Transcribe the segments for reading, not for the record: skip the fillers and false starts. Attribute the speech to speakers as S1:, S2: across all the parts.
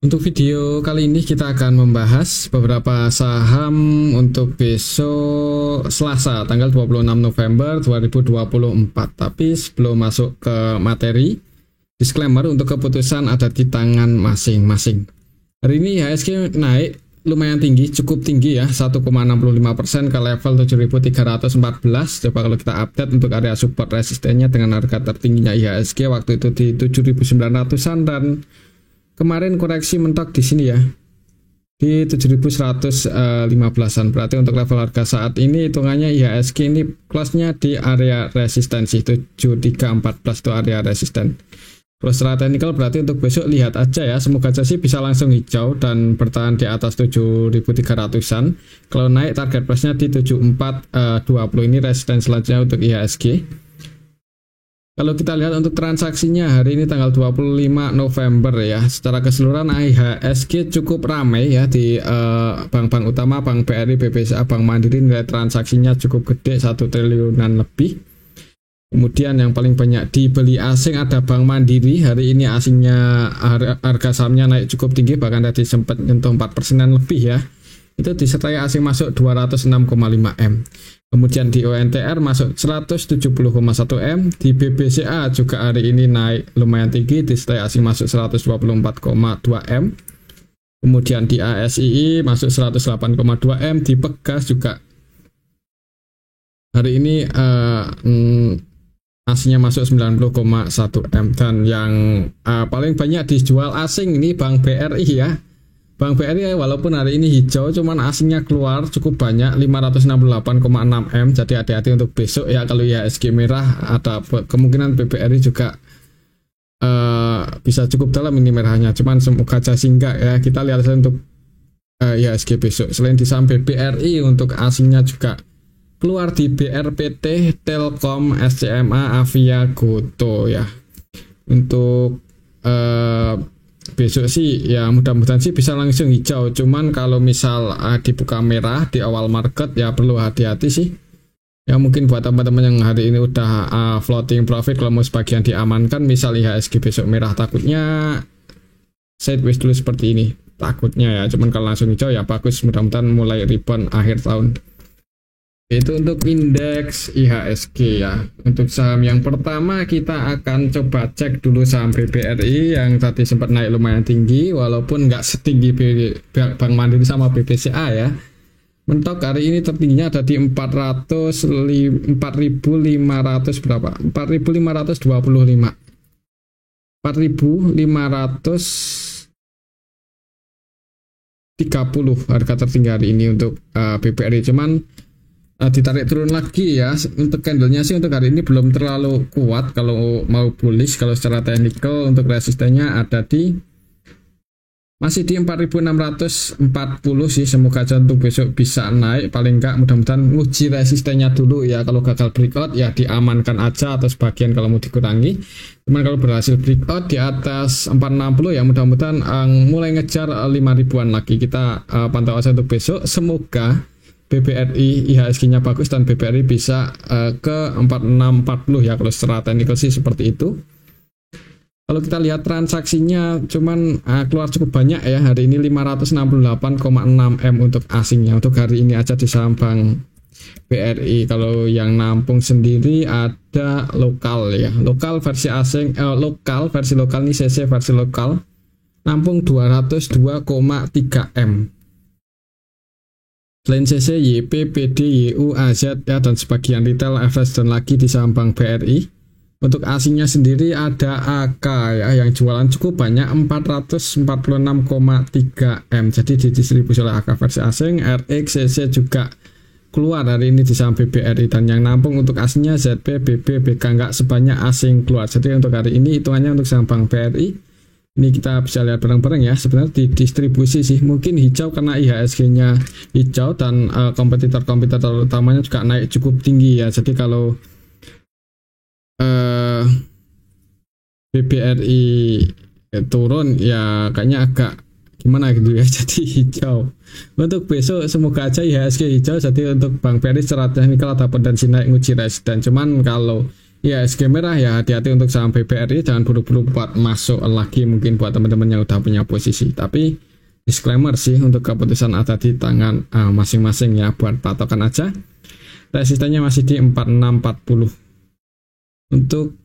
S1: Untuk video kali ini kita akan membahas beberapa saham untuk besok Selasa tanggal 26 November 2024. Tapi sebelum masuk ke materi, disclaimer untuk keputusan ada di tangan masing-masing. Hari ini IHSG naik lumayan tinggi, cukup tinggi ya, 1,65% ke level 7.314. Coba kalau kita update untuk area support resistennya dengan harga tertingginya IHSG waktu itu di 7.900-an dan kemarin koreksi mentok di sini ya di 7.115-an. Berarti untuk level harga saat ini hitungannya IHSG ini close-nya di area resistensi 7314 itu area resisten. Kalau secara teknikal berarti untuk besok lihat aja ya, semoga aja sih bisa langsung hijau dan bertahan di atas 7.300-an. Kalau naik target price-nya di 7420 ini resisten selanjutnya untuk IHSG. Kalau kita lihat untuk transaksinya hari ini tanggal 25 November ya, secara keseluruhan IHSG cukup ramai ya di bank-bank utama, Bank BRI, BBCA, Bank Mandiri, nilai transaksinya cukup gede 1 triliunan lebih. Kemudian yang paling banyak dibeli asing ada Bank Mandiri, hari ini asingnya harga sahamnya naik cukup tinggi, bahkan tadi sempat nyentuh 4% lebih ya. Itu disertai asing masuk 206,5 M. Kemudian di ONTR masuk 170,1 M, di BBCA juga hari ini naik lumayan tinggi, disertai asing masuk 124,2 M. Kemudian di ASII masuk 108,2 M, di Pegas juga hari ini asingnya masuk 90,1 M. Dan yang paling banyak dijual asing ini Bank BRI ya. Bank BRI walaupun hari ini hijau, cuman asingnya keluar cukup banyak 568,6 M. Jadi hati-hati untuk besok ya, kalau IHSG merah ada kemungkinan BBRI juga bisa cukup dalam ini merahnya. Cuman semoga aja singgah ya. Kita lihat saja untuk IHSG besok. Selain di saham BBRI untuk asingnya juga keluar di BRPT, Telkom, SCMA, Avia, Goto ya. Untuk besok sih ya mudah-mudahan sih bisa langsung hijau, cuman kalau misal dibuka merah di awal market ya perlu hati-hati sih ya. Mungkin buat teman-teman yang hari ini udah floating profit, kalau mau sebagian diamankan, misal IHSG besok merah takutnya sideways dulu seperti ini takutnya ya, cuman kalau langsung hijau ya bagus, mudah-mudahan mulai rebound akhir tahun. Itu untuk indeks IHSG ya. Untuk saham yang pertama kita akan coba cek dulu saham BBRI yang tadi sempat naik lumayan tinggi, walaupun nggak setinggi Bank Mandiri sama BBCA ya. Mentok hari ini tertingginya ada di 4.500 berapa? 4.525. 4.530 harga tertinggi hari ini untuk BBRI. Cuman ditarik turun lagi ya. Untuk candlenya sih untuk hari ini belum terlalu kuat kalau mau bullish. Kalau secara teknikal untuk resistennya ada di masih di 4.640 sih. Semoga aja untuk besok bisa naik, paling enggak mudah-mudahan nguji resistennya dulu ya. Kalau gagal breakout ya diamankan aja atau sebagian kalau mau dikurangi. Cuman kalau berhasil breakout di atas 460 ya mudah-mudahan mulai ngejar 5.000-an lagi. Kita pantau aja untuk besok. Semoga BBRI IHSG-nya bagus dan BBRI bisa ke 4640 ya. Kalau secara teknikal sih seperti itu. Kalau kita lihat transaksinya cuman keluar cukup banyak ya. Hari ini 568,6 M untuk asingnya. Untuk hari ini aja di saham Bank BRI. Kalau yang nampung sendiri ada lokal ya. Lokal versi asing, lokal versi lokal nih, CC versi lokal nampung 202,3 M. Selain CC, YP, PD, YU, AZ ya, dan sebagian retail, FS dan lagi di saham Bank BRI. Untuk asingnya sendiri ada AK ya, yang jualan cukup banyak 446,3 M. Jadi didistribusi oleh AK versi asing. RX, CC juga keluar hari ini di saham BBRI, dan yang nampung untuk asingnya ZP, BB, BK nggak sebanyak asing keluar. Jadi untuk hari ini hitungannya untuk saham Bank BRI ini kita bisa lihat bareng-bareng ya, sebenarnya di distribusi sih mungkin hijau karena IHSG-nya hijau dan kompetitor-kompetitor utamanya juga naik cukup tinggi ya. Jadi kalau BBRI turun ya kayaknya agak gimana gitu ya, jadi hijau. Untuk besok semoga aja IHSG hijau, jadi untuk Bank BRI secara teknikal ada potensi naik nguji resisten. Cuman kalau IHSG merah ya, hati-hati untuk saham BBRI, jangan buru-buru buat masuk lagi mungkin buat teman-teman yang udah punya posisi. Tapi disclaimer sih, untuk keputusan ada di tangan masing-masing ya, buat patokan aja. Resistennya masih di 4640. Untuk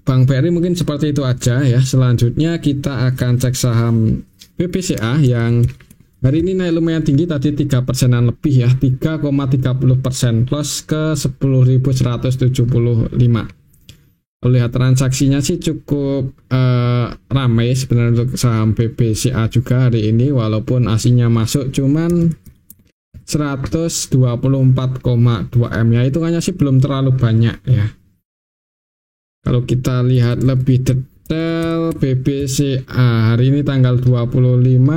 S1: Bank BRI mungkin seperti itu aja ya. Selanjutnya kita akan cek saham BBCA yang hari ini naik lumayan tinggi, tadi 3%-an lebih ya, 3,30% plus ke 10.175. Lihat transaksinya sih cukup ramai sebenarnya untuk saham BBCA juga hari ini, walaupun aslinya masuk cuman 124,2 M ya, hitungannya sih belum terlalu banyak ya. Kalau kita lihat lebih detail BBCA hari ini tanggal 25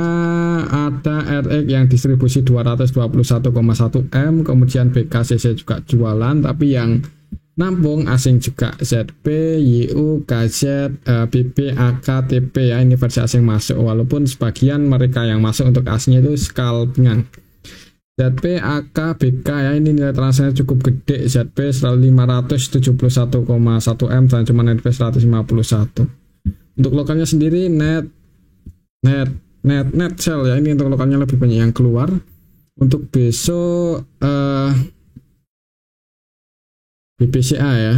S1: ada RX yang distribusi 221,1 M, kemudian BKCC juga jualan, tapi yang nampung asing juga ZP, YU, KZ, BB, AK, TP ya, ini versi asing masuk, walaupun sebagian mereka yang masuk untuk aslinya itu scalpingan. ZP, AK, BK ya, ini nilai transaksinya cukup gede. ZP 571,1 M dan cuma NP 151. Untuk lokalnya sendiri net sell ya, ini untuk lokalnya lebih banyak yang keluar. Untuk besok BBCA ya,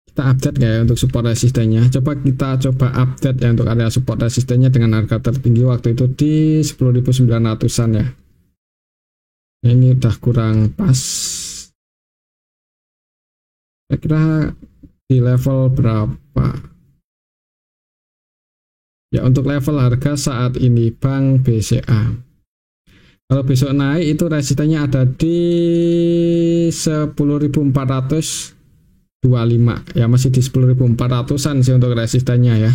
S1: kita update ya untuk support resistennya. Kita coba update ya untuk area support resistennya dengan harga tertinggi waktu itu di 10.900-an ya. Ini udah kurang pas. Saya kira di level berapa? Ya, untuk level harga saat ini Bank BCA. Kalau besok naik itu resistennya ada di 10.425. Ya, masih di 10.400-an sih untuk resistennya ya.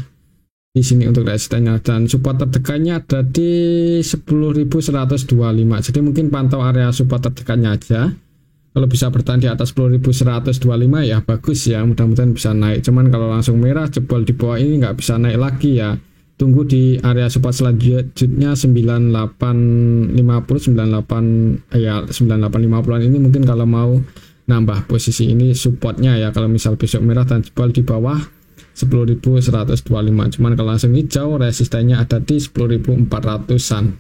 S1: Di sini untuk resistennya, dan support terdekatnya ada di 10.125. Jadi mungkin pantau area support terdekatnya aja. Kalau bisa bertahan di atas 10.125 ya bagus ya, mudah-mudahan bisa naik. Cuman kalau langsung merah jebol di bawah ini nggak bisa naik lagi ya. Tunggu di area support selanjutnya 9850, 9850-an ini mungkin kalau mau nambah posisi ini supportnya ya. Kalau misal besok merah dan jebol di bawah 10.125, cuman kalau langsung hijau resistennya ada di 10.400-an.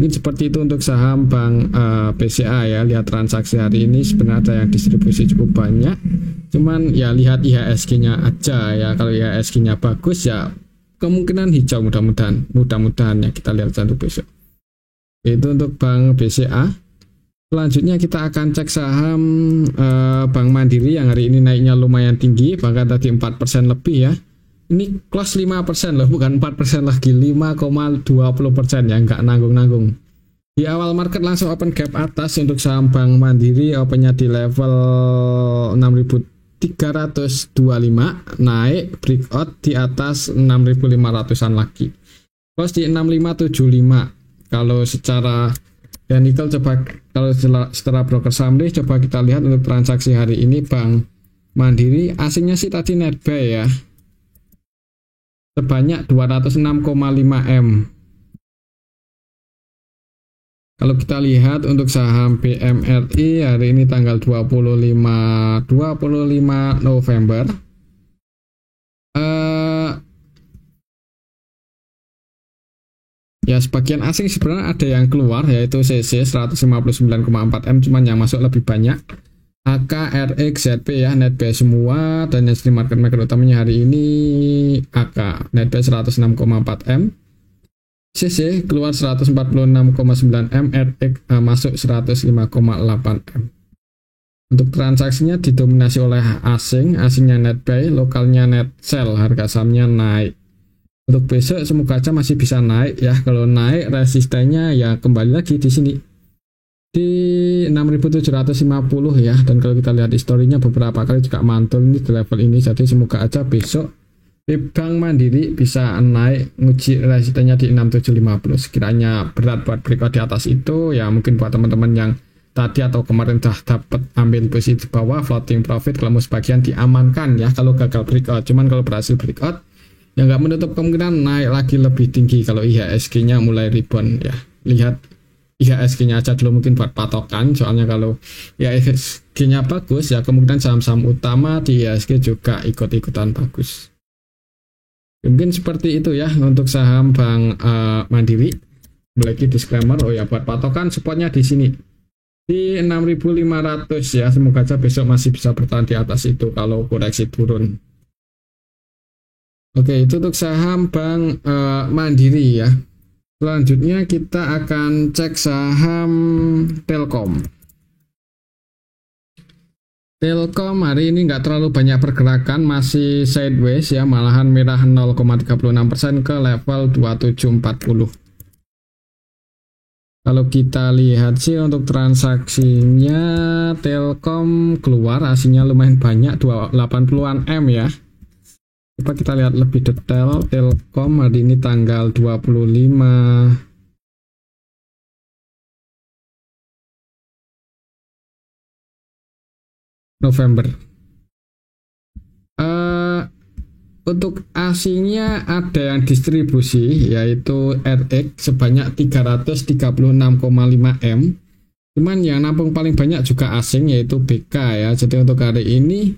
S1: Ini seperti itu untuk saham Bank BCA ya. Lihat transaksi hari ini sebenarnya ada yang distribusi cukup banyak, cuman ya lihat IHSG-nya aja ya. Kalau IHSG-nya bagus ya kemungkinan hijau, mudah-mudahan ya, kita lihat untuk besok. Itu untuk Bank BCA. Selanjutnya kita akan cek saham Bank Mandiri yang hari ini naiknya lumayan tinggi, bahkan tadi 4% lebih ya. Ini close 5% loh, bukan 4% lagi, 5,20% ya, nggak nanggung-nanggung. Di awal market langsung open gap atas untuk saham Bank Mandiri, opennya di level 6.325, naik breakout di atas 6.500-an lagi. Close di 6575. Kalau secara technical coba, kalau setelah broker saham deh, coba kita lihat untuk transaksi hari ini Bank Mandiri, asingnya sih tadi net buy ya, sebanyak 206,5 M. Kalau kita lihat untuk saham BMRI hari ini tanggal 25 November, ya sebagian asing sebenarnya ada yang keluar, yaitu CC 159,4 M, cuman yang masuk lebih banyak. AK, RX, ZP ya, net buy semua, dan yang market maker utamanya hari ini AK, net buy 106,4 M. CC keluar 146,9 M, RX masuk 105,8 M. Untuk transaksinya didominasi oleh asingnya net buy, lokalnya net sell, harga sahamnya naik. Untuk besok semoga aja masih bisa naik ya. Kalau naik resistennya ya kembali lagi di sini di 6.750 ya. Dan kalau kita lihat historinya beberapa kali juga mantul ini di level ini. Jadi semoga aja besok Bank Mandiri bisa naik nguji resistennya di 6.750. Sekiranya berat buat breakout di atas itu ya, mungkin buat teman-teman yang tadi atau kemarin sudah dapat ambil posisi di bawah floating profit, kalau mau sebagian diamankan ya kalau gagal breakout. Cuman kalau berhasil breakout ya nggak menutup kemungkinan naik lagi lebih tinggi kalau IHSG-nya mulai rebound ya. Lihat IHSG-nya aja dulu mungkin buat patokan, soalnya kalau IHSG-nya bagus ya kemungkinan saham-saham utama di IHSG juga ikut-ikutan bagus. Mungkin seperti itu ya untuk saham Bank Mandiri. Lagi disclaimer, oh ya buat patokan supportnya di sini di 6.500 ya, semoga aja besok masih bisa bertahan di atas itu kalau koreksi turun. Oke, itu untuk saham Bank Mandiri ya. Selanjutnya kita akan cek saham Telkom. Telkom hari ini nggak terlalu banyak pergerakan, masih sideways ya, malahan merah 0,36% ke level 2740. Kalau kita lihat sih untuk transaksinya Telkom keluar hasilnya lumayan banyak, 80-an M ya. Coba kita lihat lebih detail Telkom hari ini tanggal 25 November. Untuk asingnya ada yang distribusi yaitu RX sebanyak 336,5 M. Cuman yang nampung paling banyak juga asing yaitu BK ya. Jadi untuk hari ini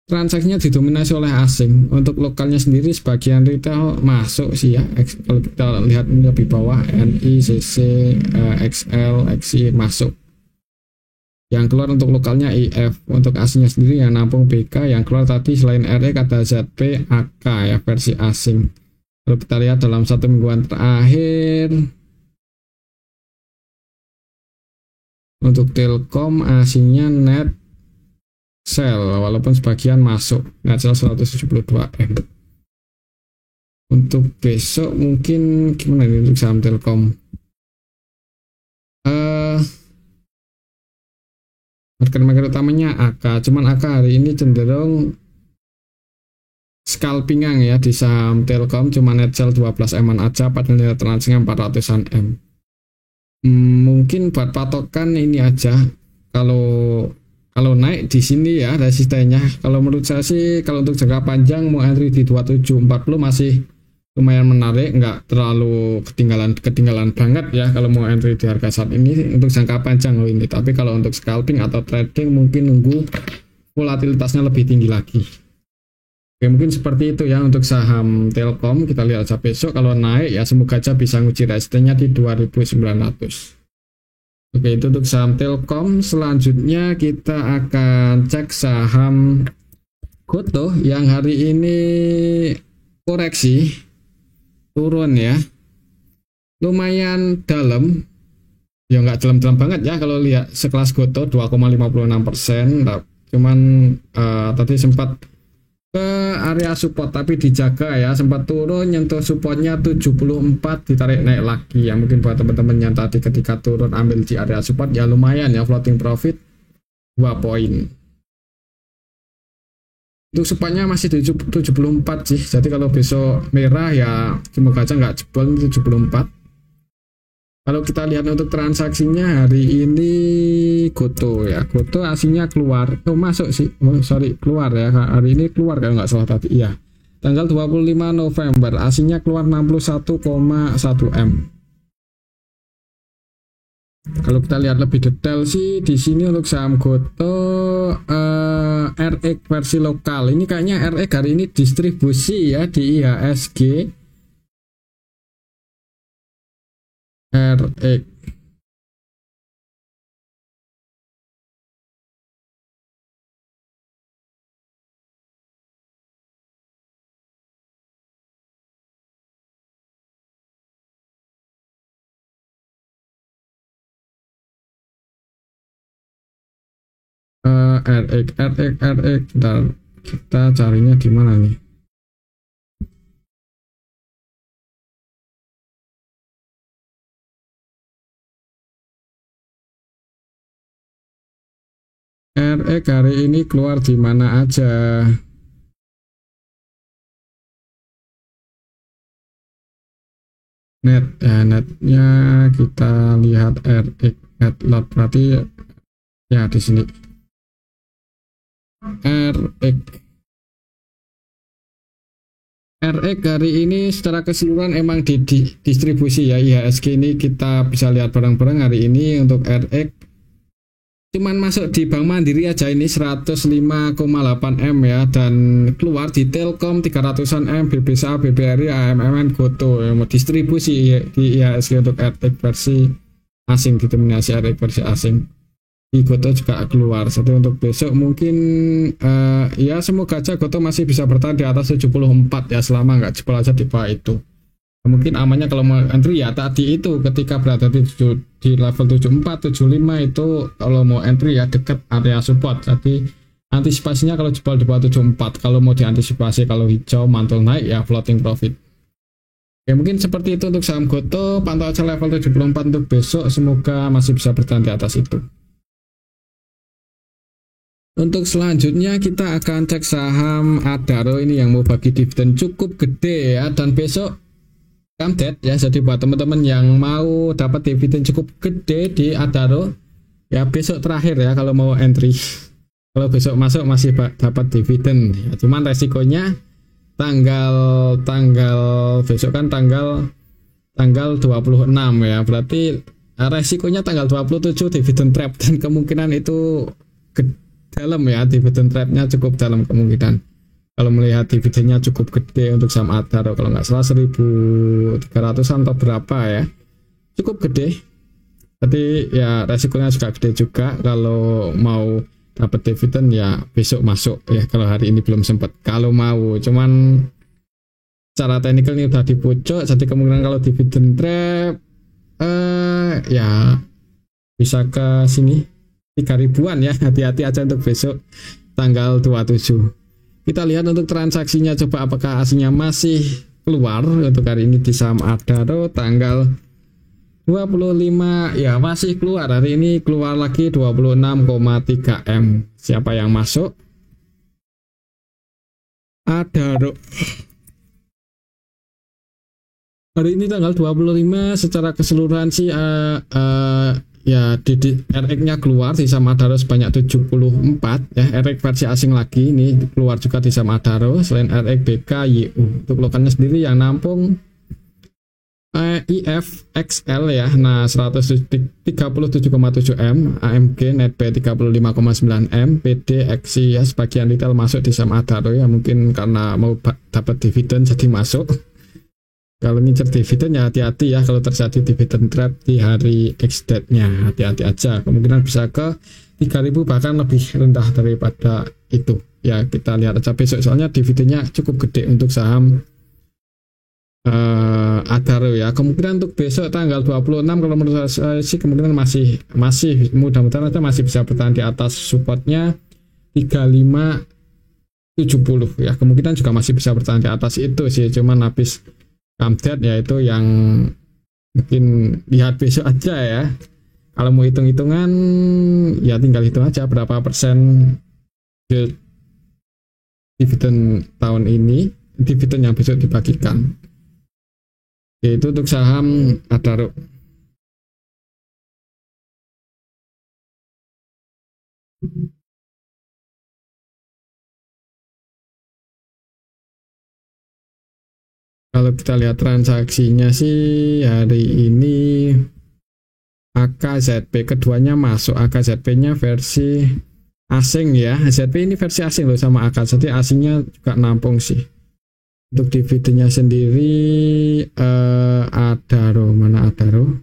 S1: transaksinya didominasi oleh asing. Untuk lokalnya sendiri sebagian retail masuk sih ya. Kalau kita lihat ini lebih bawah NI, CC, XL, XI masuk. Yang keluar untuk lokalnya IF, untuk asingnya sendiri yang nampung BK, yang keluar tadi selain RX ada ZP, AK ya versi asing. Kalau kita lihat dalam satu mingguan terakhir untuk Telkom asingnya net sell walaupun sebagian masuk, net sell 172 M. Untuk besok mungkin gimana nih untuk saham Telkom? Market utamanya AK, cuman AK hari ini cenderung scalpingan ya di saham Telkom, cuma net sell 12 M aja padahal nilai transaksinya 400-an M. Mungkin buat patokan ini aja, kalau naik di sini ya resistennya. Kalau menurut saya sih kalau untuk jangka panjang mau entry di 2740 masih lumayan menarik, nggak terlalu ketinggalan banget ya kalau mau entry di harga saat ini untuk jangka panjang loh ini. Tapi kalau untuk scalping atau trading mungkin nunggu volatilitasnya lebih tinggi lagi. Oke, mungkin seperti itu ya untuk saham Telkom. Kita lihat aja besok kalau naik ya semoga aja bisa nguji resistennya di 2900. Oke, itu untuk saham Telkom. Selanjutnya kita akan cek saham Gotoh yang hari ini koreksi turun ya, lumayan dalam ya, nggak dalam-dalam banget ya kalau lihat sekelas Gotoh 2,56%. Cuman tadi sempat ke area support tapi dijaga ya, sempat turun nyentuh supportnya 74, ditarik naik lagi ya. Mungkin buat teman-teman yang tadi ketika turun ambil di area support ya lumayan ya, floating profit 2 poin. Untuk supportnya masih di 74 sih, jadi kalau besok merah ya semoga aja nggak jebol 74. Kalau kita lihat untuk transaksinya hari ini Gotoh ya, Gotoh aslinya keluar, masuk sih, keluar ya, hari ini keluar kalau nggak salah tadi ya, tanggal 25 November aslinya keluar 61,1 M. Kalau kita lihat lebih detail sih di sini untuk saham Gotoh RX versi lokal ini kayaknya RX hari ini distribusi ya di IHSG. RX RX dan kita carinya di mana nih? RX hari ini keluar di mana aja? Net ya, netnya kita lihat RX net lot berarti ya di sini. RX RX hari ini secara keseluruhan emang di distribusi ya, IHSG ini kita bisa lihat bareng-bareng hari ini untuk RX cuman masuk di Bank Mandiri aja ini 105,8 M ya, dan keluar di Telkom 300-an M, BBSA, BBRI, AMMN, Goto yang mau distribusi di IHSG untuk RX versi asing, didominasi RX versi asing. Di Goto juga keluar. Jadi untuk besok mungkin ya semoga aja Goto masih bisa bertahan di atas 74 ya, selama nggak jebol aja di bawah itu. Mungkin amannya kalau mau entry ya tadi itu ketika berada di level 74 75 itu kalau mau entry ya dekat area support. Jadi antisipasinya kalau jebol di bawah 74, kalau mau diantisipasi kalau hijau mantul naik ya floating profit. Oke, mungkin seperti itu untuk saham Goto. Pantau aja level 74 untuk besok, semoga masih bisa bertahan di atas itu. Untuk selanjutnya kita akan cek saham Adaro ini yang mau bagi dividen cukup gede ya, dan besok Kamdet ya. Jadi buat teman-teman yang mau dapat dividen cukup gede di Adaro ya, besok terakhir ya kalau mau entry. Kalau besok masuk masih dapat dividen ya, cuman resikonya tanggal besok kan tanggal 26 ya, berarti resikonya tanggal 27 dividen trap, dan kemungkinan itu dalam ya, dividen trapnya cukup dalam kemungkinan. Kalau melihat dividennya cukup gede untuk saham Adaro, kalau nggak salah 1.300-an atau berapa ya, cukup gede. Jadi ya resikonya juga gede juga. Kalau mau dapat dividen ya besok masuk ya, kalau hari ini belum sempat. Kalau mau, cuman secara teknikal ini udah di pucuk, jadi kemungkinan kalau dividen trap ya bisa ke sini 3.000-an ya, hati-hati aja untuk besok tanggal 27. Kita lihat untuk transaksinya, coba apakah aslinya masih keluar untuk hari ini di saham Adaro tanggal 25 ya, masih keluar hari ini, keluar lagi 26,3 M. Siapa yang masuk? Adaro. Hari ini tanggal 25 secara keseluruhan sih ya di RX-nya keluar di saham Adaro sebanyak 74 ya, RX versi asing lagi ini keluar juga di saham Adaro selain RX, BK, YU. Untuk lokalnya sendiri yang nampung IF XL ya, nah 137,7 M, AMG Netpay 35,9 M, PD XI ya, sebagian retail masuk di saham Adaro ya, mungkin karena mau dapat dividen jadi masuk. Kalau ngincer dividen ya hati-hati ya, kalau terjadi dividen trap di hari ex-date-nya hati-hati aja, kemungkinan bisa ke 3.000 bahkan lebih rendah daripada itu ya. Kita lihat aja besok, soalnya dividennya cukup gede untuk saham Adaro ya. Kemungkinan untuk besok tanggal 26 kalau menurut saya sih kemungkinan masih mudah-mudahan aja masih bisa bertahan di atas supportnya 3570 ya, kemungkinan juga masih bisa bertahan di atas itu sih. Cuman habis Kamdet ya itu yang mungkin lihat besok aja ya. Kalau mau hitung-hitungan ya tinggal hitung aja berapa persen dividen tahun ini, dividen yang besok dibagikan. Yaitu untuk saham Adaro. Kalau kita lihat transaksinya sih hari ini AKZP keduanya masuk. AKZP-nya versi asing ya. ZP ini versi asing loh sama AK, jadi asingnya juga nampung sih. Untuk dividennya sendiri Adaro, mana Adaro?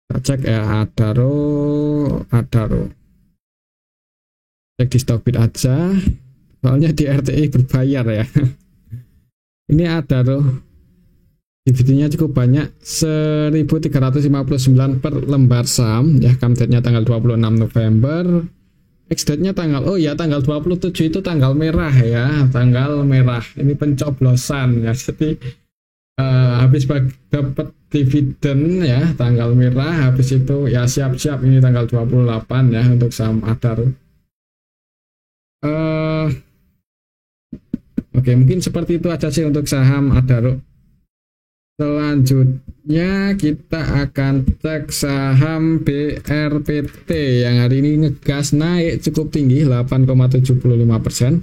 S1: Kita cek ya, Adaro. Cek di Stockbit aja. Soalnya di RTI berbayar ya. Ini Adaro. Dividennya cukup banyak, 1.359 per lembar saham ya. Kamdetnya tanggal 26 November. Ex-date-nya tanggal tanggal 27 itu tanggal merah ya, tanggal merah. Ini pencoblosan ya. Jadi habis dapat dividen ya tanggal merah, habis itu ya siap-siap ini tanggal 28 ya untuk saham Adaro. Oke, mungkin seperti itu aja sih untuk saham Adaro. Selanjutnya kita akan cek saham BRPT yang hari ini ngegas naik cukup tinggi 8,75%.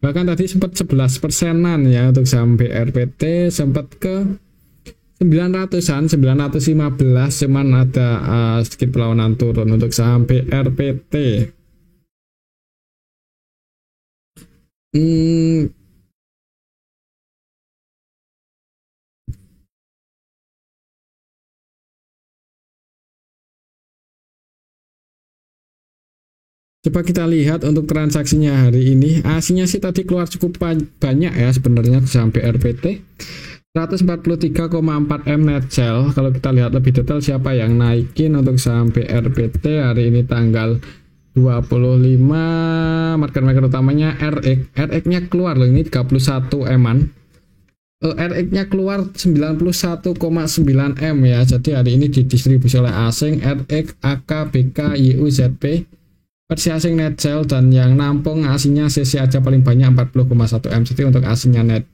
S1: Bahkan tadi sempat 11%-an ya untuk saham BRPT, sempat ke 900-an, 915, cuman ada sedikit perlawanan turun untuk saham BRPT. Coba kita lihat untuk transaksinya hari ini. Aslinya sih tadi keluar cukup banyak ya sebenarnya sampai RPT. 143,4 M net sell. Kalau kita lihat lebih detail siapa yang naikin untuk saham BRPT hari ini tanggal 25, market maker utamanya RX. RX-nya keluar loh, ini 31 M-an. RX-nya keluar 91,9 M ya. Jadi hari ini didistribusi oleh asing RX, AK, BK, YU, ZP. Versi asing net sell, dan yang nampung asingnya CC aja paling banyak 40,1 M. Jadi untuk asingnya net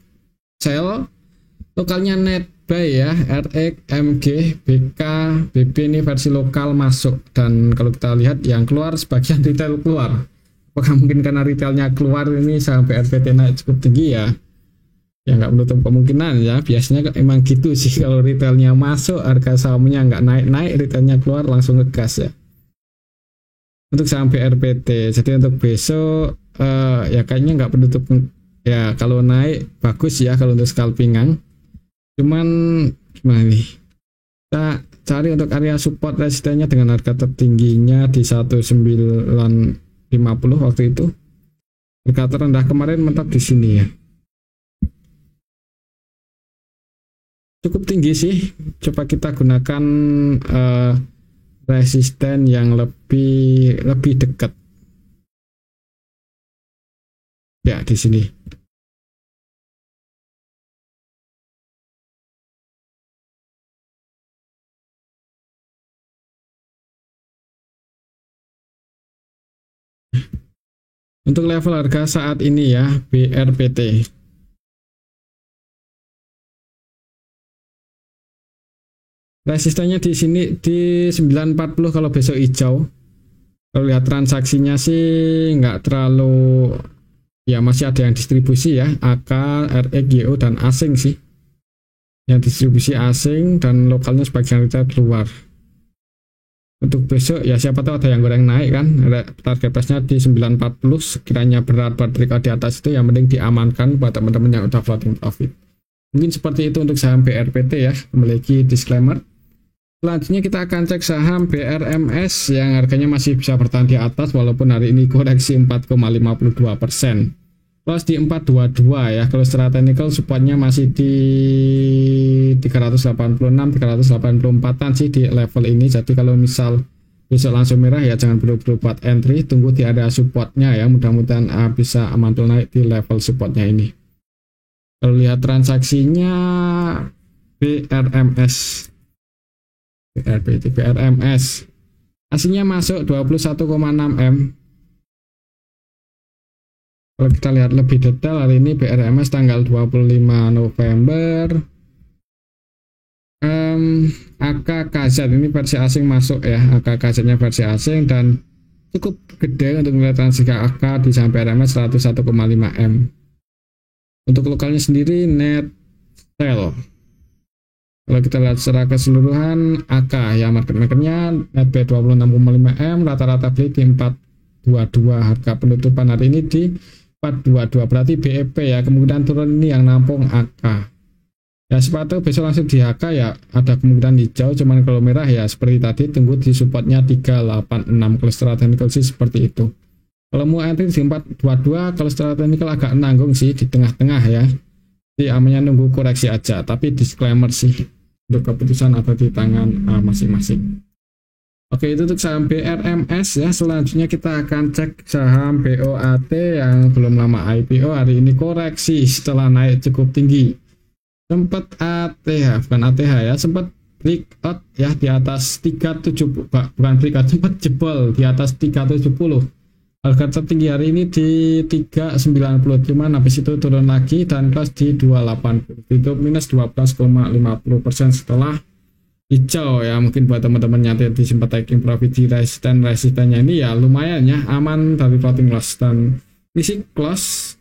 S1: sell, lokalnya net buy ya, RX, MG, BK, BB ini versi lokal masuk. Dan kalau kita lihat yang keluar sebagian retail keluar. Apakah mungkin karena retailnya keluar ini sampai RPT naik cukup tinggi ya? Ya nggak menutup kemungkinan ya, biasanya emang gitu sih, kalau retailnya masuk harga sahamnya nggak naik-naik, retailnya keluar langsung ngegas ya. Untuk saham BRPT, jadi untuk besok ya kayaknya nggak penutup ya, kalau naik bagus ya kalau untuk scalpingan. Cuman gimana nih, kita cari untuk area support resistennya dengan harga tertingginya di 1950 waktu itu. Harga terendah kemarin mentok di sini ya, cukup tinggi sih. Coba kita gunakan resisten yang lebih dekat ya di sini. Untuk level harga saat ini ya BRPT, resistennya di sini di 940 kalau besok hijau. Kalau lihat transaksinya sih nggak terlalu ya, masih ada yang distribusi ya, AK, RX, GO, dan asing sih. Yang distribusi asing dan lokalnya sebagian retail keluar. Untuk besok ya siapa tahu ada yang goreng naik kan. Target price-nya di 940, sekiranya berat breakout di atas itu yang mending diamankan buat teman-teman yang udah floating profit. Mungkin seperti itu untuk saham BRPT ya. Kembali lagi disclaimer. Selanjutnya kita akan cek saham BRMS yang harganya masih bisa bertahan di atas walaupun hari ini koreksi 4,52%. Plus di 422 ya. Kalau secara technical supportnya masih di 386, 384an sih di level ini. Jadi kalau misal besok langsung merah ya jangan buru-buru buat entry, tunggu di area supportnya ya. Mudah-mudahan bisa mantul naik di level supportnya ini. Kalau lihat transaksinya BRMS aslinya masuk 21,6 M. Kalau kita lihat lebih detail hari ini BRMS tanggal 25 November, AKKZ ini versi asing masuk ya, AKKZ nya versi asing dan cukup gede untuk melihat transaksi AK di sampai RMS 101,5 M. Untuk lokalnya sendiri net sell. Kalau kita lihat secara keseluruhan AK ya, market makernya net B 26,5 M, rata-rata beli di 422, harga penutupan hari ini di 422, berarti BEP ya, kemungkinan turun ini yang nampung AK ya. Sepatu besok langsung di HK ya, ada kemungkinan hijau, cuman kalau merah ya seperti tadi tunggu di supportnya 386. Kalau secara technical sih seperti itu. Kalau mau entry di 422, kalau secara technical agak nanggung sih di tengah-tengah ya, jadi amannya nunggu koreksi aja, tapi disclaimer sih untuk keputusan ada di tangan masing-masing. Oke, itu untuk saham BRMS ya. Selanjutnya kita akan cek saham BOAT yang belum lama IPO, hari ini koreksi setelah naik cukup tinggi. Sempat ATH, bukan ATH ya, sempat breakout ya di atas 370, bukan breakout, sempat jebol di atas 370. Harga tertinggi hari ini di 390, cuman habis itu turun lagi dan close di 280, itu minus 12,50% setelah hijau ya. Mungkin buat teman-teman yang sempat taking profit di resistennya ini ya lumayan ya, aman dari floating loss dan fisik close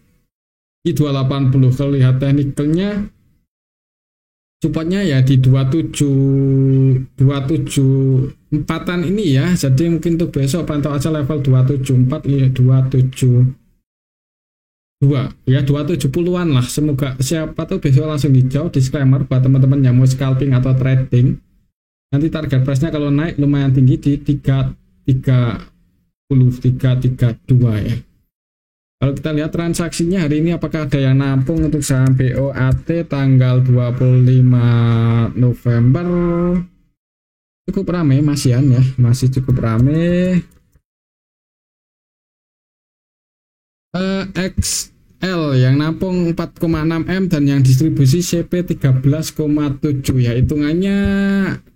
S1: di 280. Kalau lihat teknikalnya supportnya ya di 274-an ini ya. Jadi mungkin untuk besok pantau aja level 274 ya, 272 ya, 270-an lah. Semoga siapa tuh besok langsung hijau. Disclaimer buat teman-teman yang mau scalping atau trading, nanti target price-nya kalau naik lumayan tinggi di 332 ya. Kalau kita lihat transaksinya hari ini, apakah ada yang nampung untuk saham BOAT tanggal 25 November? Cukup ramai masihan ya, masih cukup ramai. XL yang nampung 4,6 M dan yang distribusi CP 13,7 ya. Hitungannya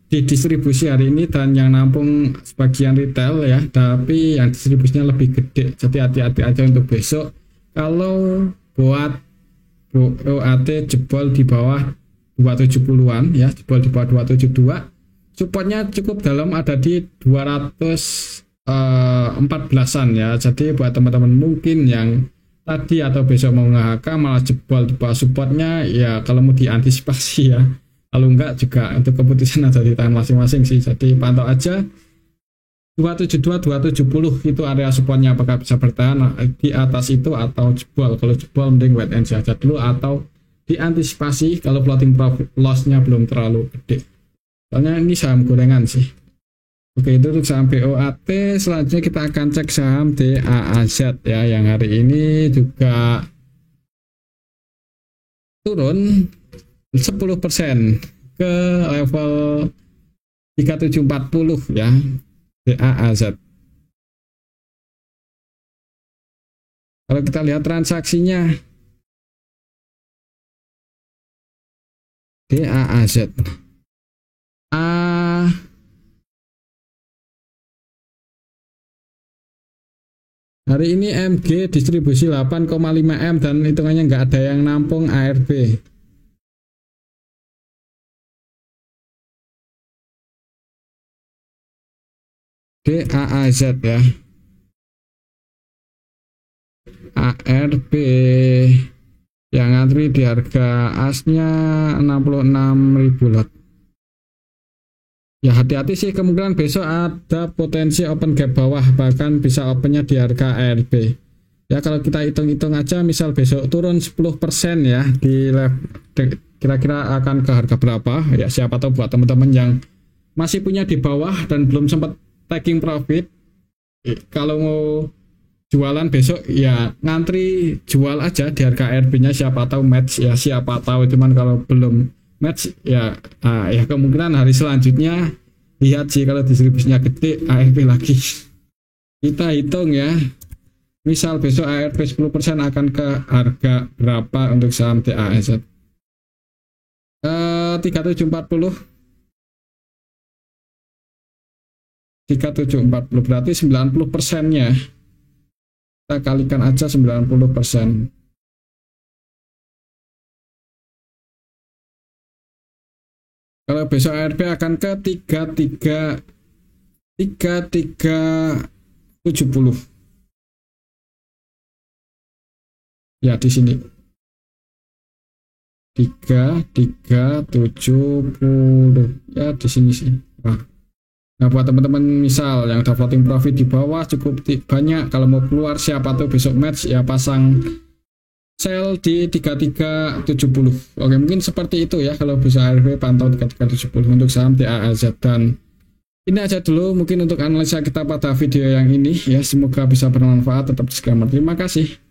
S1: di distribusi hari ini dan yang nampung sebagian retail ya, tapi yang distribusinya lebih gede. Jadi hati-hati aja untuk besok kalau buat BOAT jebol di bawah 270-an ya, jebol di bawah 272. Supportnya cukup dalam, ada di 214-an ya. Jadi buat teman-teman mungkin yang tadi atau besok mau nge-HK malah jebol di bawah supportnya ya, kalau mau diantisipasi ya. Kalau enggak juga untuk keputusan ada di tangan masing-masing sih. Jadi pantau aja 272-270 itu area supportnya, apakah bisa bertahan di atas itu atau jebol. Kalau jebol mending wait and see aja dulu atau diantisipasi kalau floating profit loss-nya belum terlalu gede. Soalnya ini saham gorengan sih. Oke, itu untuk saham BOAT. Selanjutnya kita akan cek saham DAAZ ya, yang hari ini juga turun 10% ke level 3740 ya, DAAZ. Kalau kita lihat transaksinya DAAZ, hari ini MG distribusi 8,5 M dan hitungannya nggak ada yang nampung ARB. DAAZ ya, ARB yang ngantri di harga asnya 66.000 lot. Ya hati-hati sih, kemungkinan besok ada potensi open gap bawah, bahkan bisa opennya di harga ARB. Ya kalau kita hitung-hitung aja, misal besok turun 10% ya, di kira-kira akan ke harga berapa? Ya siapa tahu buat teman-teman yang masih punya di bawah dan belum sempat taking profit, kalau mau jualan besok ya ngantri jual aja di harga ARB-nya, siapa tahu match ya, siapa tahu. Cuman kalau belum match ya ya kemungkinan hari selanjutnya lihat sih, kalau distribusinya gede ARB lagi. Kita hitung ya, misal besok ARB 10% akan ke harga berapa untuk saham DAAZ? 3740 berarti 90%-nya kita kalikan aja 90%. Kalau besok ARB akan ke 3370 ya, di sini 3370 ya, di sini sih. Nah buat teman-teman misal yang ada floating profit di bawah cukup banyak, kalau mau keluar siapa tuh besok match ya pasang sell di 3370. Oke, mungkin seperti itu ya kalau bisa ARB pantau 3370 untuk saham DAAZ. Dan ini aja dulu mungkin untuk analisa kita pada video yang ini ya, semoga bisa bermanfaat. Tetap disclaimer, terima kasih.